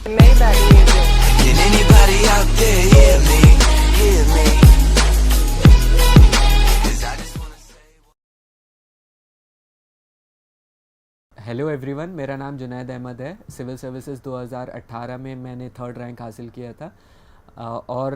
Maybach music. Can anybody out there hear me? Hear me? 'Cause I just wanna say. Hello everyone, मेरा नाम जुनैद अहमद है। Civil services 2018 में मैंने 3rd rank हासिल किया था। और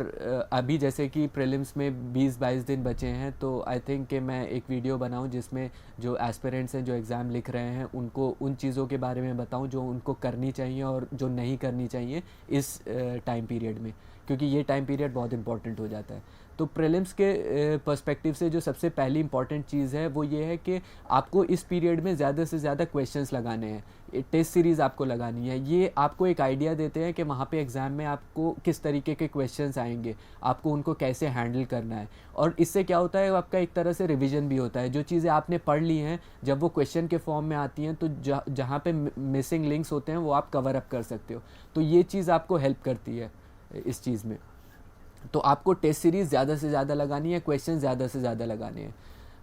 अभी जैसे कि प्रीलिम्स में 20-22 दिन बचे हैं, तो आई थिंक कि मैं एक वीडियो बनाऊं जिसमें जो एस्पिरेंट्स हैं जो एग्ज़ाम लिख रहे हैं उनको उन चीज़ों के बारे में बताऊं जो उनको करनी चाहिए और जो नहीं करनी चाहिए इस टाइम पीरियड में, क्योंकि ये टाइम पीरियड बहुत इंपॉर्टेंट हो जाता है। तो प्रीलिम्स के पर्सपेक्टिव से जो सबसे पहली इंपॉर्टेंट चीज़ है वो ये है कि आपको इस पीरियड में ज़्यादा से ज़्यादा क्वेश्चंस लगाने हैं। टेस्ट सीरीज़ आपको लगानी है। ये आपको एक आइडिया देते हैं कि वहाँ पे एग्ज़ाम में आपको किस तरीके के क्वेश्चंस आएंगे, आपको उनको कैसे हैंडल करना है। और इससे क्या होता है, आपका एक तरह से रिवीजन भी होता है। जो चीज़ें आपने पढ़ ली हैं जब वो क्वेश्चन के फॉर्म में आती हैं, तो जहाँ पे मिसिंग लिंक्स होते हैं वो आप कवर अप कर सकते हो। तो ये चीज़ आपको हेल्प करती है इस चीज़ में। तो आपको टेस्ट सीरीज़ ज़्यादा से ज़्यादा लगानी है, क्वेश्चन ज़्यादा से ज़्यादा लगाने हैं।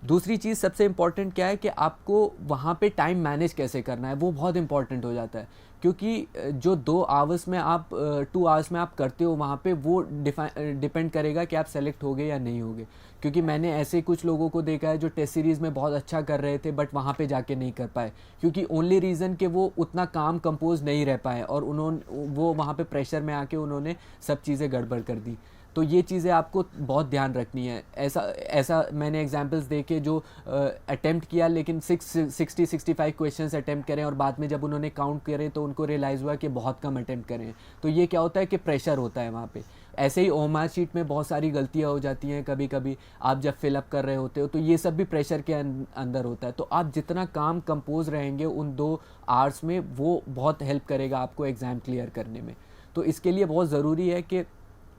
दूसरी चीज़ सबसे इम्पॉर्टेंट क्या है कि आपको वहाँ पे टाइम मैनेज कैसे करना है, वो बहुत इंपॉर्टेंट हो जाता है। क्योंकि जो 2 आवर्स में आप 2 आवर्स में आप करते हो वहाँ पे, वो डिपेंड करेगा कि आप सेलेक्ट होगे या नहीं होगे। क्योंकि मैंने ऐसे कुछ लोगों को देखा है जो टेस्ट सीरीज़ में बहुत अच्छा कर रहे थे बट वहाँ पे जाके नहीं कर पाए, क्योंकि ओनली रीज़न कि वो उतना काम कंपोज नहीं रह पाए और वो वहाँ पे प्रेशर में आके उन्होंने सब चीज़ें गड़बड़ कर दी। तो ये चीज़ें आपको बहुत ध्यान रखनी है। ऐसा मैंने एग्जांपल्स देखे जो अटेम्प्ट किया लेकिन 60-65 क्वेश्चंस अटेम्प्ट करें और बाद में जब उन्होंने काउंट करें तो उनको रियलाइज़ हुआ कि बहुत कम अटेम्प्ट करें। तो ये क्या होता है कि प्रेशर होता है वहाँ पे। ऐसे ही ओमार शीट में बहुत सारी गलतियाँ हो जाती हैं कभी कभी, आप जब फिलअप कर रहे होते हो, तो ये सब भी प्रेशर के अंदर होता है। तो आप जितना काम कंपोज रहेंगे उन 2 आवर्स में, वो बहुत हेल्प करेगा आपको एग्ज़ाम क्लियर करने में। तो इसके लिए बहुत ज़रूरी है कि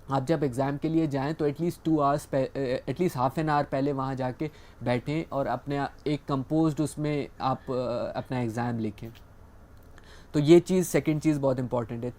आप जब एग्ज़ाम के लिए जाएं तो at least 2 hours at least half an hour पहले वहाँ जाके बैठें और अपने एक कंपोज्ड उसमें आप अपना एग्ज़ाम लिखें। तो ये चीज़, सेकंड चीज़ बहुत इंपॉर्टेंट है।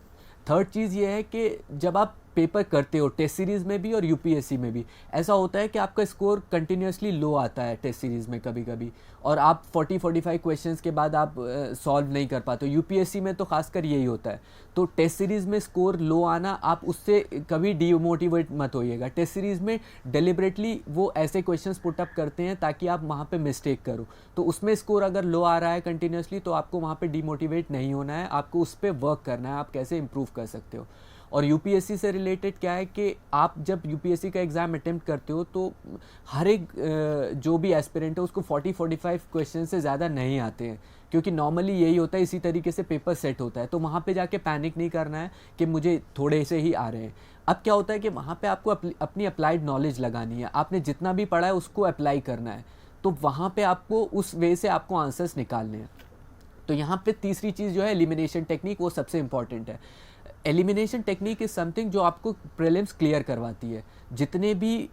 थर्ड चीज़ ये है कि जब आप पेपर करते हो टेस्ट सीरीज़ में भी और यूपीएससी में भी, ऐसा होता है कि आपका स्कोर कंटिन्यूसली लो आता है टेस्ट सीरीज़ में कभी कभी, और आप 40-45 क्वेश्चंस के बाद आप सॉल्व नहीं कर पाते हो। यूपीएससी में तो खासकर यही होता है। तो टेस्ट सीरीज़ में स्कोर लो आना, आप उससे कभी डीमोटिवेट मत होइएगा। टेस्ट सीरीज़ में डेलिबरेटली वो ऐसे क्वेश्चंस पुट अप करते हैं ताकि आप वहाँ पे मिस्टेक करो। तो उसमें स्कोर अगर लो आ रहा है कंटिन्यूसली, तो आपको वहाँ पे डीमोटिवेट नहीं होना है, आपको उस पर वर्क करना है, आप कैसे इम्प्रूव कर सकते हो। और यूपीएससी से रिलेटेड क्या है कि आप जब यूपीएससी का एग्ज़ाम अटेम्प्ट करते हो तो हर एक जो भी एस्पिरेंट है उसको 40-45 क्वेश्चन से ज़्यादा नहीं आते हैं, क्योंकि नॉर्मली यही होता है, इसी तरीके से पेपर सेट होता है। तो वहाँ पे जाके पैनिक नहीं करना है कि मुझे थोड़े से ही आ रहे हैं। अब क्या होता है कि वहाँ पे आपको अपनी अप्लाइड नॉलेज लगानी है, आपने जितना भी पढ़ा है उसको अप्लाई करना है। तो वहाँ पे आपको उस वे से आपको आंसर्स निकालने हैं। तो यहाँ पे तीसरी चीज़ जो है एलिमिनेशन टेक्निक, वो सबसे इंपॉर्टेंट है। एलिमिनेशन टेक्निक इज़ समथिंग जो आपको प्रीलिम्स क्लियर करवाती है। जितने भी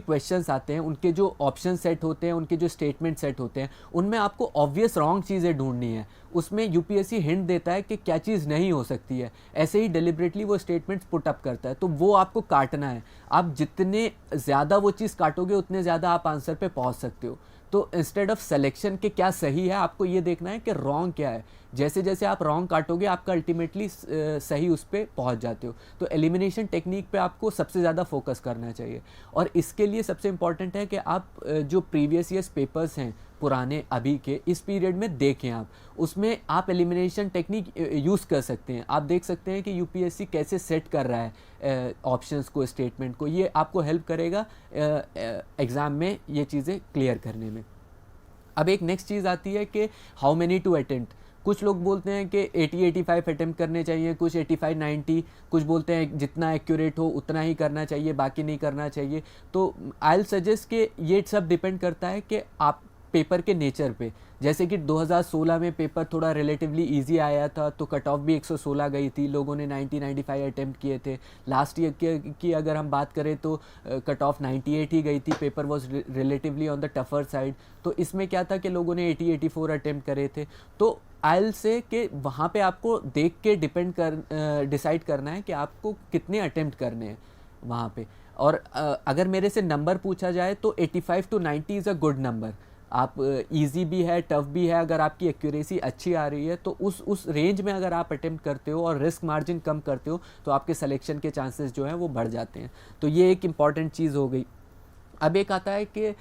क्वेश्चंस आते हैं, उनके जो ऑप्शन सेट होते हैं, उनके जो स्टेटमेंट सेट होते हैं, उनमें आपको ऑब्वियस रॉन्ग चीज़ें ढूंढनी है। उसमें यूपीएससी हिंट देता है कि क्या चीज़ नहीं हो सकती है, ऐसे ही डेलिबरेटली वो स्टेटमेंट्स पुट अप करता है। तो वो आपको काटना है। आप जितने ज़्यादा वो चीज़ काटोगे उतने ज़्यादा आप आंसर पे पहुँच सकते हो। तो इंस्टेड ऑफ सिलेक्शन के क्या सही है, आपको ये देखना है कि रॉन्ग क्या है। जैसे जैसे आप रॉन्ग काटोगे आपका अल्टीमेटली सही उस पर पहुँच जाते हो। तो एलिमिनेशन टेक्निक पे आपको सबसे ज़्यादा फोकस करना चाहिए। और इसके लिए सबसे इम्पॉर्टेंट है कि आप जो प्रीवियस ईयर्स पेपर्स हैं पुराने अभी के, इस पीरियड में देखें आप, उसमें आप एलिमिनेशन टेक्निक यूज़ कर सकते हैं। आप देख सकते हैं कि यूपीएससी कैसे सेट कर रहा है ऑप्शंस को, स्टेटमेंट को। ये आपको हेल्प करेगा एग्ज़ाम में ये चीज़ें क्लियर करने में। अब एक नेक्स्ट चीज़ आती है कि हाउ मेनी टू अटेम्प्ट। कुछ लोग बोलते हैं कि 80-85 अटेम्प्ट करने चाहिए, कुछ 85-90, कुछ बोलते हैं जितना एक्यूरेट हो उतना ही करना चाहिए, बाकी नहीं करना चाहिए। तो आई विल सजेस्ट कि ये सब डिपेंड करता है कि आप पेपर के नेचर पे। जैसे कि 2016 में पेपर थोड़ा रिलेटिवली इजी आया था, तो कट ऑफ भी 116 गई थी, लोगों ने 90-95 अटेम्प्ट किए थे। लास्ट ईयर की अगर हम बात करें तो कट ऑफ 98 ही गई थी, paper was relatively on the tougher side. तो इसमें क्या था कि लोगों ने 80-84 अटेम्प्ट करे थे। तो आई से कि वहाँ पे आपको देख के डिसाइड करना है कि आपको कितने अटेम्प्ट करने हैं वहाँ पे। और अगर मेरे से नंबर पूछा जाए तो 85 to 90 is a good number. आप इजी भी है, टफ भी है, अगर आपकी एक्यूरेसी अच्छी आ रही है तो उस रेंज में अगर आप अटेम्प्ट करते हो और रिस्क मार्जिन कम करते हो तो आपके सिलेक्शन के चांसेस जो हैं वो बढ़ जाते हैं। तो ये एक इम्पॉर्टेंट चीज़ हो गई। अब एक आता है कि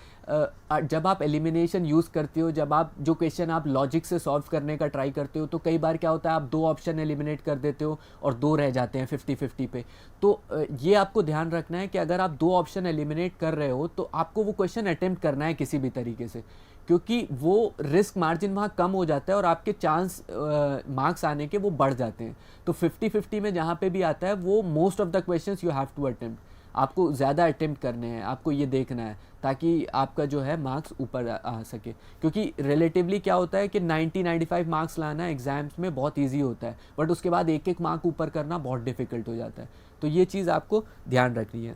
जब आप एलिमिनेशन यूज़ करते हो, जब आप जो क्वेश्चन आप लॉजिक से सॉल्व करने का ट्राई करते हो, तो कई बार क्या होता है आप 2 ऑप्शन एलिमिनेट कर देते हो और 2 रह जाते हैं 50-50 पे। तो ये आपको ध्यान रखना है कि अगर आप 2 ऑप्शन एलिमिनेट कर रहे हो तो आपको वो क्वेश्चन अटेम्प्ट करना है किसी भी तरीके से, क्योंकि वो रिस्क मार्जिन वहाँ कम हो जाता है और आपके चांस मार्क्स आने के वो बढ़ जाते हैं। तो 50-50 में जहाँ पे भी आता है वो most of the questions you have to attempt, आपको ज़्यादा अटेम्प्ट करने हैं, आपको ये देखना है ताकि आपका जो है मार्क्स ऊपर आ सके। क्योंकि रिलेटिवली क्या होता है कि 90-95 मार्क्स लाना एग्ज़ाम्स में बहुत इजी होता है, बट उसके बाद एक एक मार्क ऊपर करना बहुत डिफ़िकल्ट हो जाता है। तो ये चीज़ आपको ध्यान रखनी है।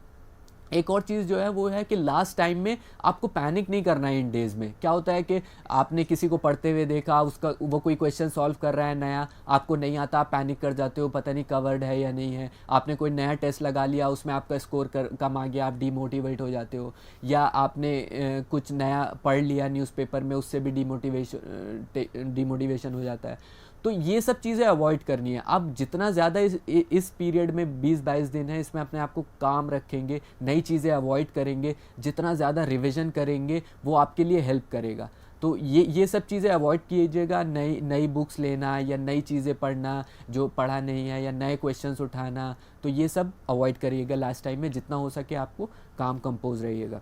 एक और चीज़ जो है वो है कि लास्ट टाइम में आपको पैनिक नहीं करना है। इन डेज़ में क्या होता है कि आपने किसी को पढ़ते हुए देखा, उसका वो कोई क्वेश्चन सॉल्व कर रहा है नया, आपको नहीं आता, आप पैनिक कर जाते हो, पता नहीं कवर्ड है या नहीं है। आपने कोई नया टेस्ट लगा लिया, उसमें आपका स्कोर कम आ गया, आप डीमोटिवेट हो जाते हो। या आपने कुछ नया पढ़ लिया न्यूज़पेपर में, उससे भी डीमोटिवेशन हो जाता है। तो ये सब चीज़ें अवॉइड करनी है। आप जितना ज़्यादा इस पीरियड में 20-22 दिन है, इसमें अपने आप को काम रखेंगे, नई चीज़ें अवॉइड करेंगे, जितना ज़्यादा रिवीजन करेंगे वो आपके लिए हेल्प करेगा। तो ये सब चीज़ें अवॉइड कीजिएगा। नई बुक्स लेना या नई चीज़ें पढ़ना जो पढ़ा नहीं है, या नए क्वेश्चंस उठाना, तो ये सब अवॉइड करिएगा लास्ट टाइम में, जितना हो सके आपको काम कंपोज रहिएगा।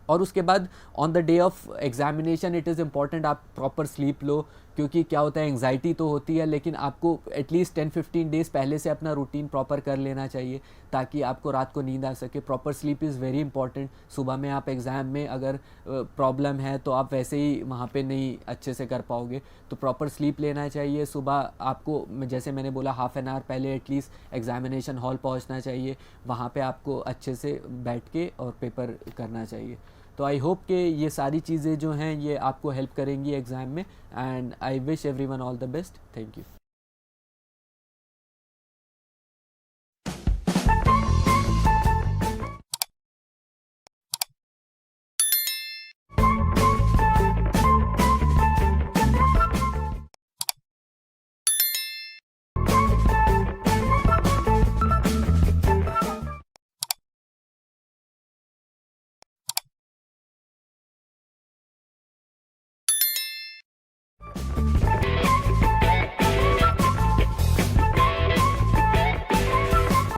और उसके बाद on the day of examination it is important आप प्रॉपर स्लीप लो, क्योंकि क्या होता है एंग्जाइटी तो होती है, लेकिन आपको एटलीस्ट 10-15 डेज़ पहले से अपना रूटीन प्रॉपर कर लेना चाहिए ताकि आपको रात को नींद आ सके। Proper sleep is very important. सुबह में आप एग्ज़ाम में अगर प्रॉब्लम है तो आप वैसे ही वहाँ पे नहीं अच्छे से कर पाओगे, तो प्रॉपर स्लीप लेना चाहिए। सुबह आपको जैसे मैंने बोला हाफ़ एन आवर पहले एटलीस्ट एग्जामिनेशन हॉल पहुँचना चाहिए, वहाँ पे आपको अच्छे से बैठ के और पेपर करना चाहिए। तो आई होप कि ये सारी चीज़ें जो हैं ये आपको हेल्प करेंगी एग्ज़ाम में, and I wish everyone all the best. Thank you.